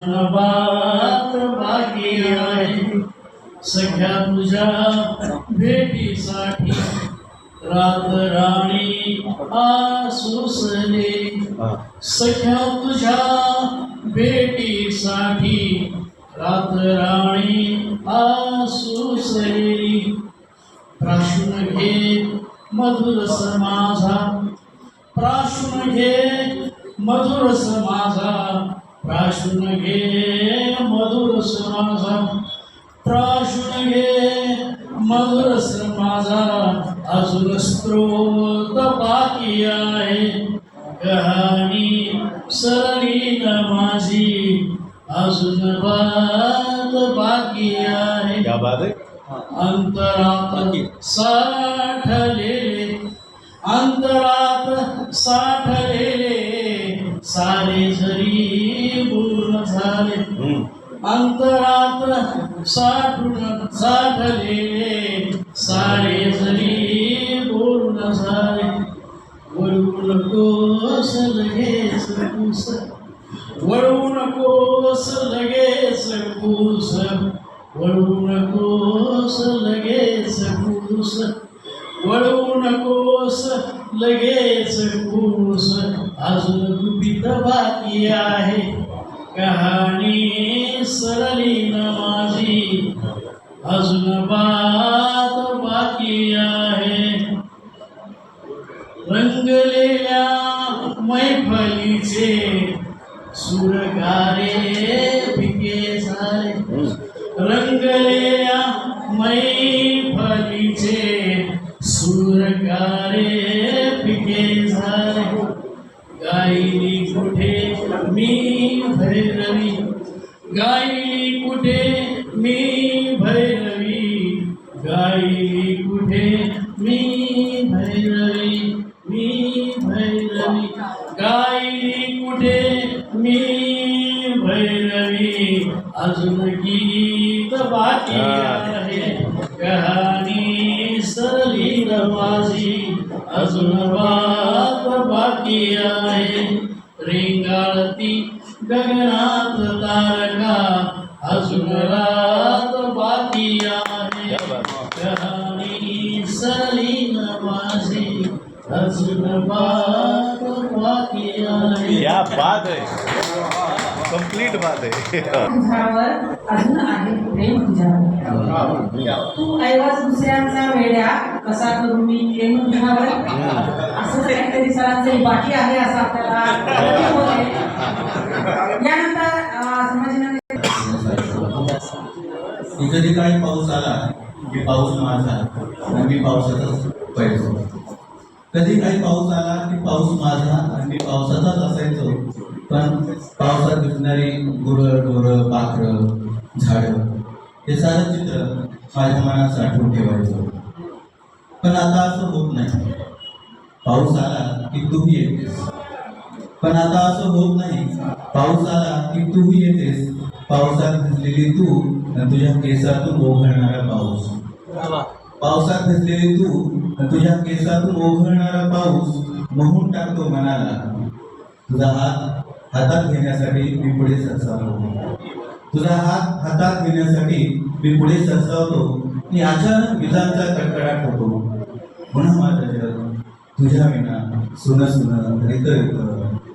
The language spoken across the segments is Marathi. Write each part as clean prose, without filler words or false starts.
बात बाकी आहे सख्या तुझ्या भेटीसाठी रात राणी आसुसले सख्या तुझ्या भेटीसाठी रात राणी आसुसले प्राशुन घे मधुरस माझा प्राशुन घे मधुरस माझा प्राशुन घे मधुरस माझा प्राशुन घे मधुरस माझा अजून स्त्रोत बाकी आहे कहाणी सरली न माझी अजून बात बाकी आहे अंतरात साठलेले अंतरात साठलेले सारे जरी पूर्ण झाले अंतरात साठलेले सारे जरी पूर्ण झाले वळू नकोस लगेच कूस वळू नकोस लगेच कूस वळू नकोस लगेच कूस वळू नकोस लगेच कूस अजून गुपित बाकी आहे कहाणी सरली न माझी अजून बात बाकी आहे रंगलेल्या मैफलीचे सुरगारे फिके झाले रंगलेल्या मैफलीचे सुरगारे फिके झाले गायली कुठे मी भैरवी गायली कुठे मी भैरवी गायली कुठे मी भैरवी गायली कुठे मी भैरवी अजून गीत बाकी आहे कहाणी सरली न माझी अजून बात बाकी आहे रेंगाळती गगनात तारका अजून रात बाकी आहे कहाणी सरली न माझी अजून बात बाकी आहे क्या बात है कंप्लीट बात है तुझ्यावर अजून आहे प्रेम तुझ्यावर तू ऐवज दुसऱ्यांचा वेड्या कसा करू मी प्रेम तुझ्यावर असं काहीतरी सरांचे बाकी आहे असं आपल्याला होते यानंतर संभाजीनगर कधी काही पाऊस आला की पाऊस माझा आणि मी पावसाचाच पाहिजे कधी काही पाऊस आला की पाऊस माझा आणि मी पावसाचाच असायचो पण पावसात दिसणारी गुरं डोरं पाखरं झाडं हे सारं चित्र माझ्या मनात साठवून ठेवायचं पण आता असं होत नाही पाऊस आला की तूही येतेस पण आता असं होत नाही पाऊस आला की तूही येतेस पावसात भिजलेली तू आणि तुझ्या केसातून ओघळणारा पाऊस पावसात भिजलेली तू आणि तुझ्या केसातून ओघळणारा पाऊस मोहून टाकतो मनाला तुझा हात हातात घेण्यासाठी मी पुढे सरसावतो तुझा हात हातात घेण्यासाठी मी पुढे सरसावतो आणि अचानक विजांचा कडकडाट होतो पुन्हा माझं जग तुझ्या विना सुन सुन रित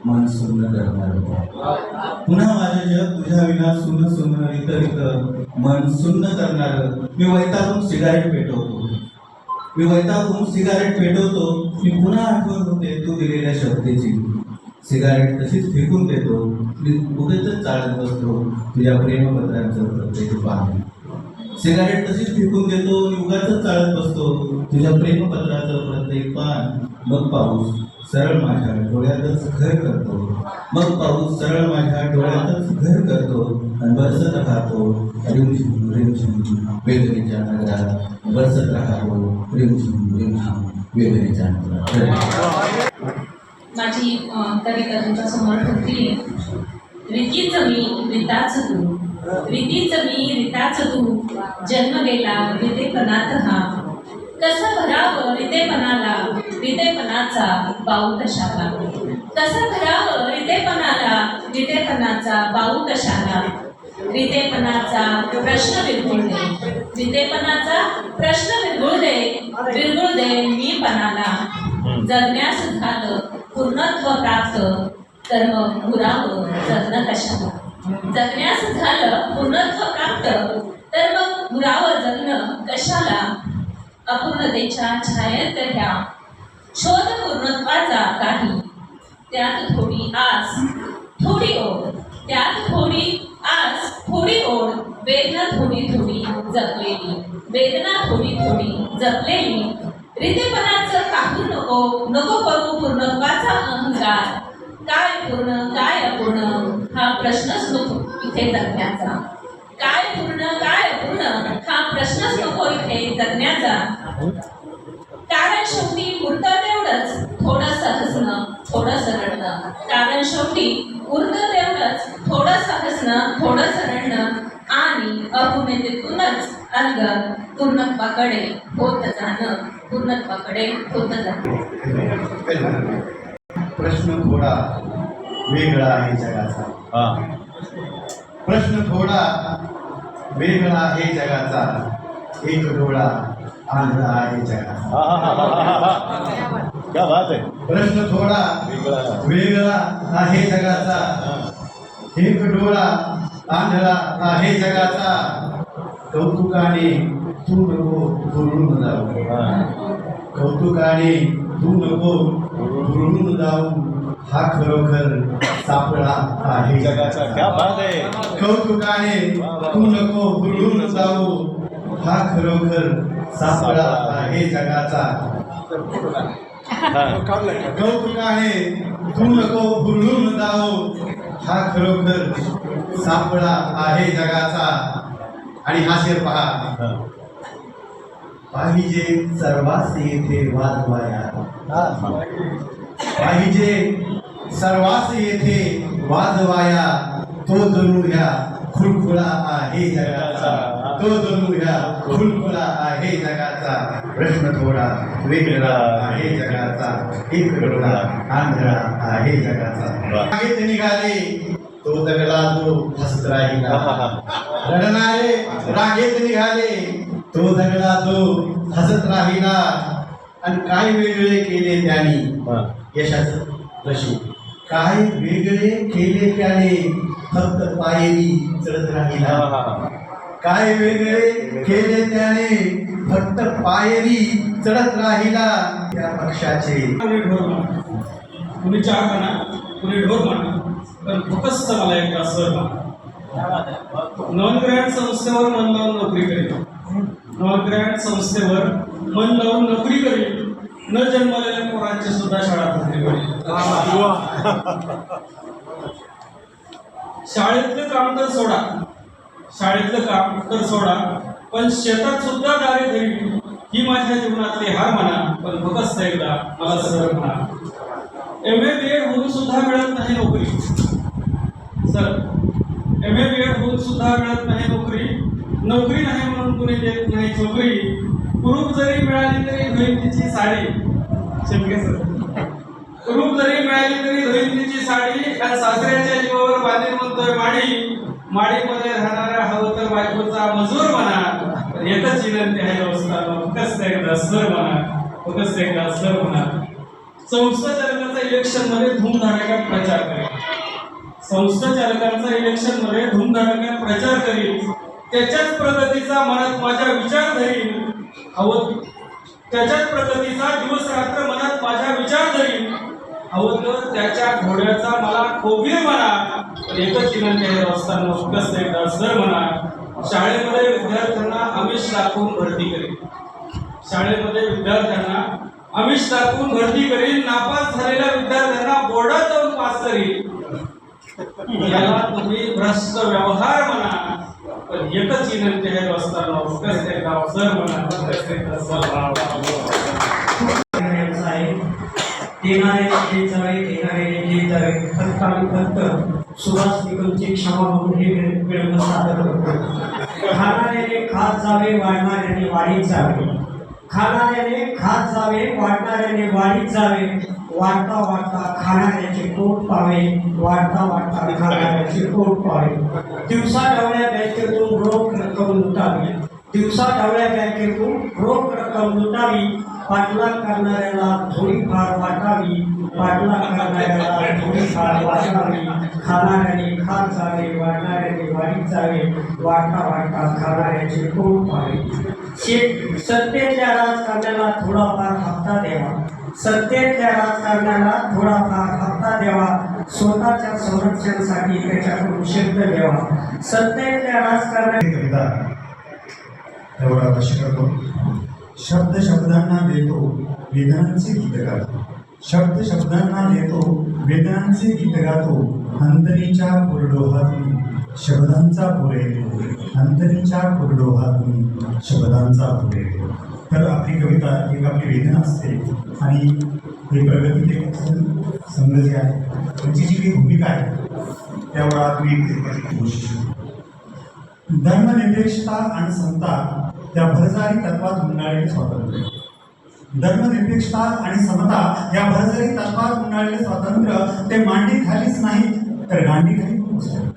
मन सुन्न करणार पुन्हा माझं जग तुझ्या विना सुन सुन रित मन सुन्न करणार मी वैतागून सिगारेट पेटवतो मी पुन्हा आठवण होते तू दिलेल्या शब्दाची सिगारेट तशीच फेकून देतो मी उगाच चालत बसतो तुझ्या प्रेमपत्रांचं प्रत्येक पान सिगारेट तशीच फेकून देतो आणि उगाच चालत बसतो तुझ्या प्रेमपत्राचं प्रत्येक पान मग पाऊस सरळ माझ्या डोळ्यातच घर करतो आणि बरसत राहतो रिमझिम रिमझिम वेदनेच्या नगरात बरसत राहतो रिमझिम रिमझिम वेदनेच्या नगरात माझी कविता तुमच्या समोर ठेवली रीतीच मी रीताच तू जन्म गेला रितेपणात हा कसं भरावं रितेपणाला रितेपणाचा पाऊल कशाला कसं धरावं रितेपणाचा बाऊ कशाला, रितेपणाचा प्रश्न विरघुळ दे मीपणाला. जगण्यास झालं पूर्णत्व प्राप्त तर मग मुरावं जगणं कशाला. जगण्यास झालं पूर्णत्व प्राप्त तर मग मुरावं जगणं कशाला. अपूर्णतेच्या छायेत ह्या शोध पूर्णत्वाचा काही, त्यात थोडी आस थोडी ओढ, त्यात थोडी आस थोडी ओढ, वेदना थोडी थोडी जपलेली. रितेपणाचं काहू नको करू पूर्णत्वाचा अहंकार. काय पूर्ण काय अपूर्ण हा प्रश्नच नको इथे जगण्याचा. काय पूर्ण काय अपूर्ण हा प्रश्नच नको इथे जगण्याचा. कारण शेवटी उरतं तेवढंच थोडंसं हसणं थोडंसं रडणं. कारण शेवटी उरतं तेवढंच थोडंसं हसणं थोडंसं रडणं. आणि अपूर्णतेतूनच अंग पूर्णत्वाकडे होत जाणं. प्रश्न थोडा वेगळा आहे जगाचा. प्रश्न थोडा वेगळा आहे जगाचा. एक डोळा आंधळा आहे जगाचा. क्या बात है. प्रश्न थोडा वेगळा आहे जगाचा. एक डोळा आंधळा आहे जगाचा. कौतुकाने तू नको हुरळून जाऊ. कौतुकाने तू नको हुरळून जाऊ. हा खरोखर सापळा आहे जगाचा. क्या बात है. कौतुकाने तू नको हुरळून जाऊ. हा खरोखर सापळा आहे जगाचा. कौतुकाने तू नको हुरळून जाऊ. हा खरोखर सापळा आहे जगाचा. आणि हा शेर पहा. पाहिजे सर्वांस येथे वाजवाया. पाहिजे सर्वांस येथे वाजवाया. तो जणू ह्या खुळखुळा आहे जगाचा. तो जणू ह्या खुळखुळा आहे जगाचा. प्रश्न थोडा वेगळा आहे जगाचा. एक डोळा आंधळा आहे जगाचा. मागेच निघाले तो दगडा जो हसत राहिला. रडणारे रागेत निघाले तो दगडा जो हसत राहिला. आणि काय वेगळे केले त्यांनी यशाचं नशीब. काय वेगळे केले त्याने फक्त पायरी चढत राहिला. काय वेगळे केले त्याने फक्त पायरी चढत राहिला. त्या पक्षाचे कुणी चार म्हणा कुणी ढोर म्हणा पण फक्त मला एक सर नवग्रहण संस्थेवर मन लावून नोकरी करीत. नवग्रहण संस्थेवर मन लावून नोकरी करीत. न जन्मलेल्या पोरांची सुद्धा शाळा भरली करीत. शाळेतलं काम तर सोडा, शाळेतलं काम तर सोडा, पण शेतात सुद्धा दारे धरी ही माझ्या जीवनातली हार म्हणा. पण फक्त एकदा मला सर म्हणा. MA BEd होऊन सुद्धा मिळत नाही नोकरी. सर MA BEd होऊन सुद्धा मिळत नाही नोकरी. नोकरी नाही म्हणून कुणी देत नाही नोकरी. कुरूप जरी मिळाली तरी होईल तिची साडी. शक्य सर कुरूप जरी मिळाली तरी होईल तिची साडी. आणि सासऱ्याच्या जीवावर बांधील म्हणतोय माडी. माडीमध्ये राहणाऱ्या हवं तर बायकोचा मजूर म्हणा. एकच विनंती आहे व्यवस्था फक्त एकदा सर म्हणा. फक्त एकदा सर म्हणा. संस्था चालकांचा इलेक्शन मध्ये धूमधडाक्यात प्रचार करेल. संस्था चालकांचा इलेक्शन मध्ये धूमधडाक्यात प्रचार करील. त्याच्याच प्रगतीचा मनात माझ्या विचार धरील. हवं त्याच्याच प्रगतीचा दिवस रात्र मनात माझ्या विचार धरील. हवं तर त्याच्या घोड्याचा मला खोबीर म्हणा. एकच विनंती आहे असताना फक्त एकदा सर म्हणा. शाळेमध्ये विद्यार्थ्यांना आमिष दाखवून भरती करेल. शाळेमध्ये विद्यार्थ्यांना आमिष दाखवून भरती करील. नापास झालेल्या विद्यार्थ्यांना बोर्डात जाऊन पास करील. याला तुम्ही भ्रष्ट व्यवहार म्हणा. पण एकच विनंती आहे असताना फक्त एकदा सर म्हणा. फक्त एकदा सुभाष निकमची क्षमा म्हणून हे विडंबन सादर करतो. खाणाऱ्याने खात जावे वाढणाऱ्याने वाढीत जावे. खाणाऱ्याने खात जावे वाढणाऱ्याने वाढीत जावे. वाढता वाढता खाणाऱ्याचे पोट पावे, वाढता वाढता खाणाऱ्याचे पोट पावे. दिवसा ढवळ्या बँकेतून रोख रक्कम लुटावी, दिवसा ढवळ्या बँकेतून रोख रक्कम लुटावी. पाठलाग करणाऱ्याला थोडीफार वाटावी, पाठलाग करणाऱ्याला थोडीफार वाटावी. खाणाऱ्याने खात जावे, वाढणाऱ्याने वाढीत जावे, वाढता वाढता खाणाऱ्याचे पोट पावे. सत्तेच्या राजकारण्याला थोडाफार हप्ता द्यावा, सत्तेच्या राजकारण्याला थोडाफार हप्ता द्यावा. स्वतःच्या संरक्षणासाठी त्याच्याकडून शब्द घ्यावा. सत्तेच्या राजकारण्या कविता एवढा अवश्य करतो. शब्द शब्दांना देतो, वेदनांचे गीत गातो. शब्द शब्दांना देतो, वेदनांचे गीत गातो. अंतरीच्या कोरडोहातून शब्दांचा पूर येतो, अंतरीच्या कोरडोहातून शब्दांचा पूर येतो. तर आपली कविता एक आपली वेदना असते आणि हे प्रगती ते संघ जे आहे त्यांची जी काही भूमिका आहे त्यावर तुम्ही कोशिश. धर्मनिरपेक्षता आणि समता या भरजारी तत्वात गुंडाळलेले स्वातंत्र्य. धर्मनिरपेक्षता आणि समता या भरजारी तत्वात गुंडाळलेले स्वातंत्र्य ते मांडी खालीच नाही तर गांडी खाली पोहोचले.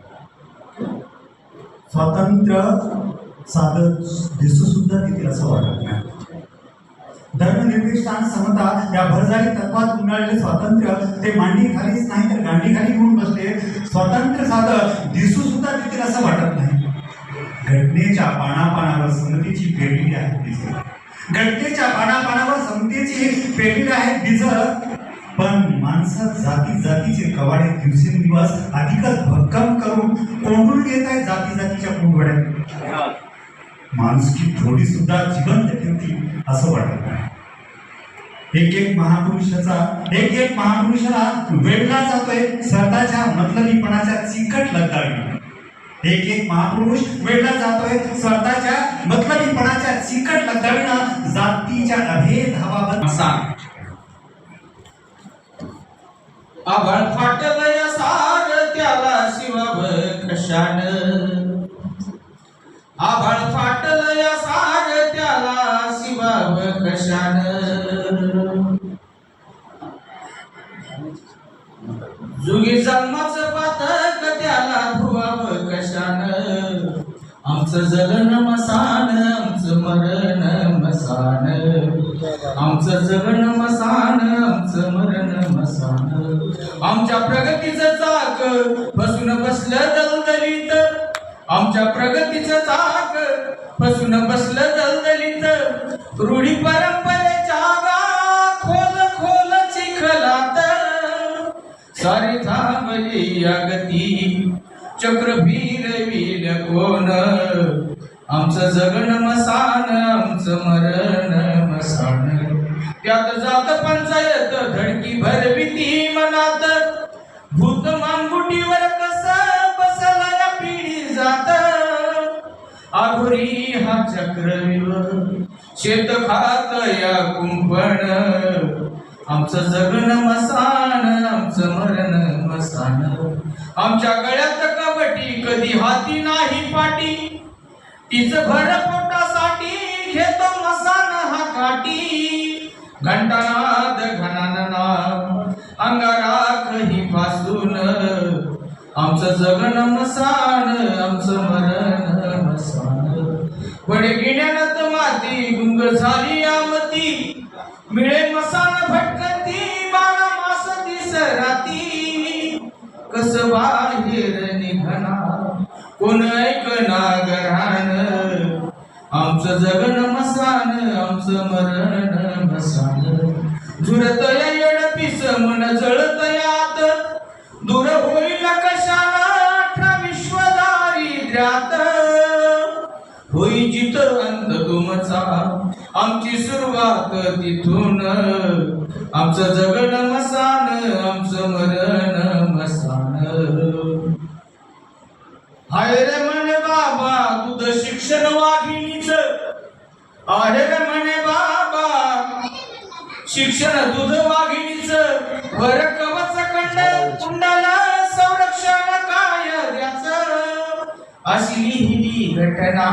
स्वातंत्र्य साधं दिसू सुद्धा देतील असं वाटत नाही. धर्मनिरपेक्षता आणि समता या भरजारी तत्वात गुंडाळलेले स्वातंत्र्य ते मांडी खालीच नाही तर गांडी खाली घेऊन बसले. स्वातंत्र्य साधं दिसू सुद्धा देतील असं वाटत नाही. घटनेच्या पानापानावर समतेची पेरलेली आहे बीज, घटनेच्या पानापानावर समतेची पेरलेली आहे बीज. पण माणसात जाती जातीचे कवाडे दिवसेंदिवस अधिकच भक्कम करून कोंडून घेत आहे जाती जातीच्या कुंडवड्यात. माणुसकी थोडी सुद्धा जिवंत ठेवती असं वाटत नाही. एक एक महापुरुषाला वेढला जातोय स्वतःच्या मतलबीपणाच्या चिकट लगदावी. एक एक महापुरुष वेढला जातोय स्वतःच्या मतलबीपणाच्या चिकट लगदावीनं जातीच्या अभेदाबाबत. आभाळ फाटलय सार त्याला शिवाव कशान, आभाळ फाटलय सार त्याला शिवाव कशान. जुगी जन्माचं पातक त्याला धुवाव कशान. आमचं जगन मसान, आमचं मरण मसान. आमचं जगन मसान, आमचं मरण मसान. आमच्या प्रगतीचं चाक बसून बसलं दलदलीत, आमच्या प्रगतीचं चाक बसून बसलं दलदलीत. रूढी परंपरेच्या खोल खोल चिखलात सारी थांबली अगती, चक्र फिरविल कोण. आमचं जगन मसान, आमचं मरण मसान. त्यात जात पंचायत धडकी भरविती मनात, भूत मानगुटीवर कसं बसला या पिढी जात. आघोरी हा चक्रव्यूह शेत खात या कुंपण. आमचं जगन मसान, आमचं मरण मसान. आमच्या गळ्यात कबटी कधी हाती नाही पाटी, तीच भर पोटासाठी घेतो मसान हा काठी. घंटानाद घनानना अंगाराख ही पासून. आमचं जगन मसान, आमचं मरण मसान. वडे गिण्यात माती गुंग झाली आमती, मिळे मसान भटकती 12 मास दिस राती. कस बाहेर निघना कोण ऐकना गरान. आमचं जगन मसान, आमचं मरण मसान. झुरत या येडपीस मन जळत यात, दूर होईल कशाला 18 विश्व दारिद्र्यात. होई जित अंत तुमचा, आमची सुरुवात तिथून. आमचं जगन मसान, आमचं मरण मसान. हाय रे म्हणे बाबा तुझं शिक्षण वाघिणीच, आहे रे म्हणे बाबा शिक्षण दूध वाघिणीच. वर कवच कंड कुंडाला संरक्षण कायद्याचं. अशी लिहिली घटना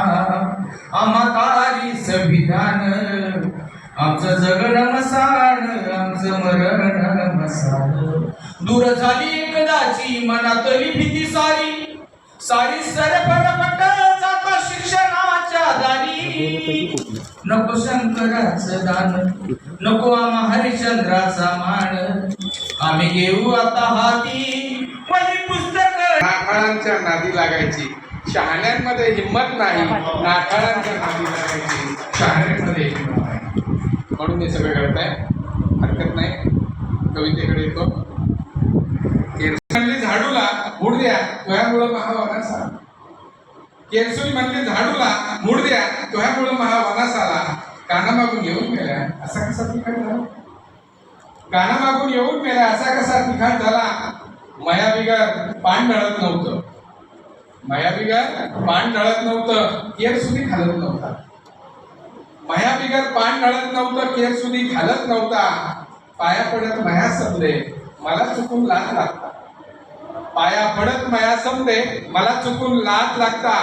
आम्हाकारी संविधान. आमचं जगणं मसाण आमचं मरण मसाण दूर झाली एकदाची मनातली भीती सारी सारी सरपरपट जातो शिक्षणाच्या दारी नको शंकराचं दान नको आम्हा हरिश्चंद्राचा मान आम्ही घेऊ आता हाती वही पुस्तक नाठाळांच्या नादी लागायची शहाण्यांमध्ये हिंमत नाही नाठाळांच्या नादी लागायची शहाण्यांमध्ये हिंमत नाही म्हणून हे सगळं घडतंय हरकत नाही कवितेकडे येतो केरसुली म्हणली झाडूला मूड द्या तुझ्यामुळं महावनास आला केरसुली म्हणली झाडूला मूड द्या तुझ्यामुळं महावनास आला कानामागून येऊन गेल्या असा कसा तिखट झाला कानामागून येऊन गेल्या असा कसा तिखट झाला मया बिगर पान ढळत नव्हतं मया बिगर पान ढळत नव्हतं केर सुधी खालत नव्हता मया बिगर पान ढळत नव्हतं केर सुधी खालत नव्हता पाया पडत मया समजे मला चुकून लाज लागता पाया पडत मया समजे मला चुकून लाज लागता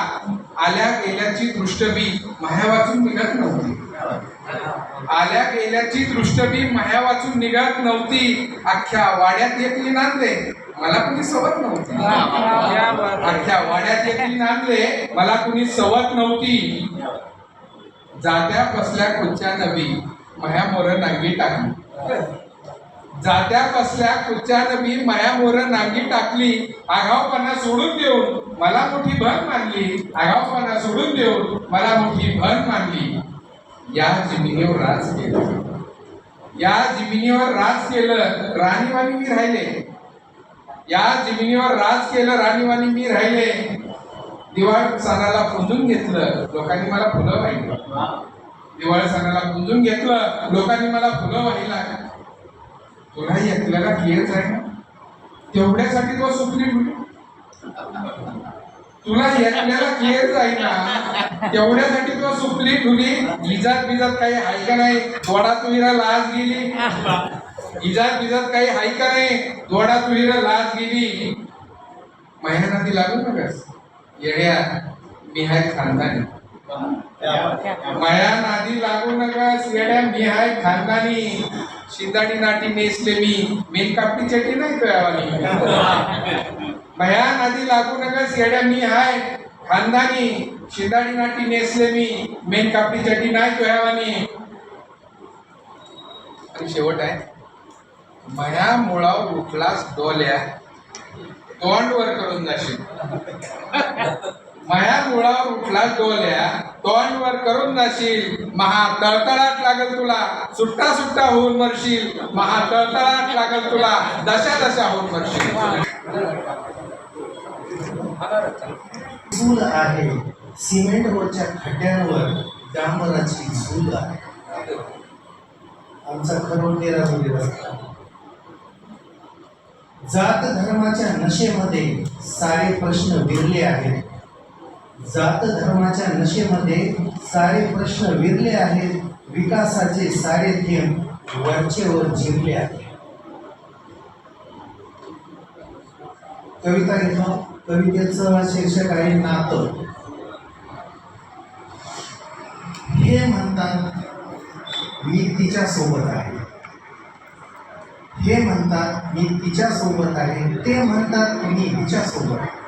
आल्या गेल्याची दृष्टबी माया वाचून निघत नव्हती आल्या गेल्याची दृष्टबी माया वाचून निघत नव्हती अख्ख्या वाड्यात एकली नांदले मला कुणी सवत नव्हती अख्ख्या वाड्यात एकली नांदले मला कुणी सवत नव्हती जात्या कसल्या कुच्च्या नवी माया मोर नांगी टाकली जात्या कसल्या कुच्च्या नवी माया मोर नांगी टाकली आगावपणा सोडून देऊन मला मोठी भर मानली आगावपणा सोडून देऊन मला मोठी भर मानली या जमिनीवर राज केलं या जमिनीवर राज केलं राणीवाणी मी राहिले या जमिनीवर राज केलं राणीवाणी मी राहिले दिवाळी सणाला पुंजून घेतलं लोकांनी मला फुलं वाहिलं दिवाळी सणाला पुंजून घेतलं लोकांनी मला फुलं वाहिला तुलाही एकल्याला केअर आहे ना तेवढ्यासाठी तो सुटली तुला एकल्याला केअर आहे ना तेवढ्यासाठी तो सुटली ठुली इजात बिजात काही आहे का नाही थोडा तुहिरा लाज गेली इजात बिजात काही आहे का नाही थोडा तुहिरा लाज गेली महिन्याती लागू नकस येड्या मी हाय खानदानी माया नादी लागू नकस येड्या मी हाय खानदानी शिंदाडी नाटी नेसले मी मेनकापटी चटी नाही तुयावानी माया नादी लागू नकस येड्या मी हाय खानदानी शिंदाडी नाटी नेसले मी मेनकापटी चटी नाही तुयावानी आणि शेवट आहे माया मुळावर उठलास डोल्या तोंड वर करून जाशील माया मुळावर उठला डोल्या तोंड वर करून जाशील महा तळतळाट लागल तुला सुट्टा सुट्टा होऊन मरशील महा तळतळाट लागल तुला दशा दशा होऊन मरशील झूल आहे सिमेंटवरच्या खड्ड्यांवर डांबराची झूल आहे आमचा खरोटेरा जोडी रस्ता जात धर्माच्या नशेमध्ये सारे प्रश्न विरले आहेत जात धर्माच्या नशेमध्ये सारे प्रश्न विरले आहेत विकासाचे सारे थेंब वरचेवर जिरले आहेत कविता घेतो कवितेचं शीर्षक आहे नातं हे म्हणतात मी तिच्या सोबत आहे हे म्हणतात मी तिच्या सोबत आहे ते म्हणतात मी तिच्या सोबत आहे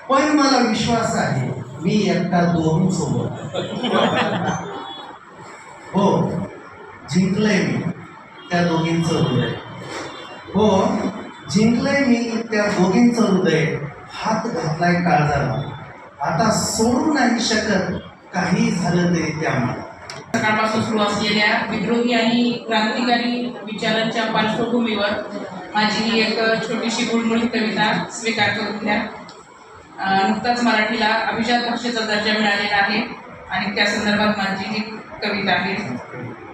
पण मला विश्वास आहे मी एकटा दोघींसोबत हो जिंकलंय मी त्या दोघींचं हृदय हो जिंकलंय मी त्या दोघींचं हृदय हात घातलाय काळजाला आता सोडू नाही शकत काही झालं तरी त्यामुळे सकाळपासून सुरू असलेल्या विद्रोही आणि क्रांतिकारी विचारांच्या पार्श्वभूमीवर माझी एक छोटीशी गुळमुळी कविता स्वीकार करून घ्या नुकताच मराठीला अभिजात भाषेचा दर्जा मिळालेला आहे आणि त्या संदर्भात माझी ही कविता आहे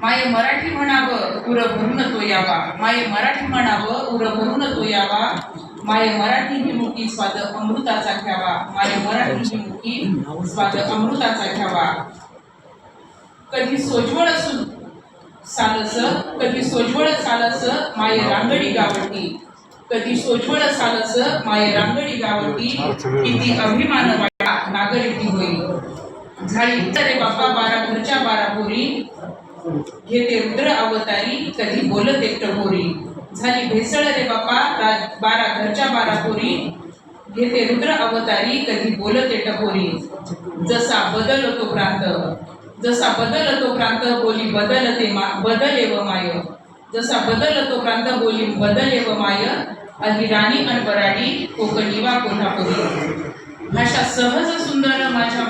माये मराठी म्हणावं उर भरून तो यावा माये मराठी म्हणावं उर भरून तो यावा माये मराठी ही मुठी स्वाद अमृताचा घ्यावा माये मराठी ही मुठी स्वाद अमृताचा घ्यावा कधी सोज्वळ असून सालस कधी सोज्वळ सालस माये रांगडी गावटी कधी सोज्वळ सालस माये रांगडी गावटी किती अभिमान वाटा नागरिकी होईल झाली रे बापा 12 घरच्या 12 पोरी, घेते रुद्र अवतारी कधी बोलते टपोरी. झाली भेसळ रे बापा 12 घरच्या 12 पोरी, घेते रुद्र अवतारी कधी बोलते टपोरी. जसा बदलतो प्रांत, जसा बदलतो प्रांत बोली बदलते बदले व माय. जसा बदलतो प्रांत बोली बदले व माय. आधी राणी अनबराडी कोकणी वा कोल्हापुरी. भाषा सहज सुंदर माझ्या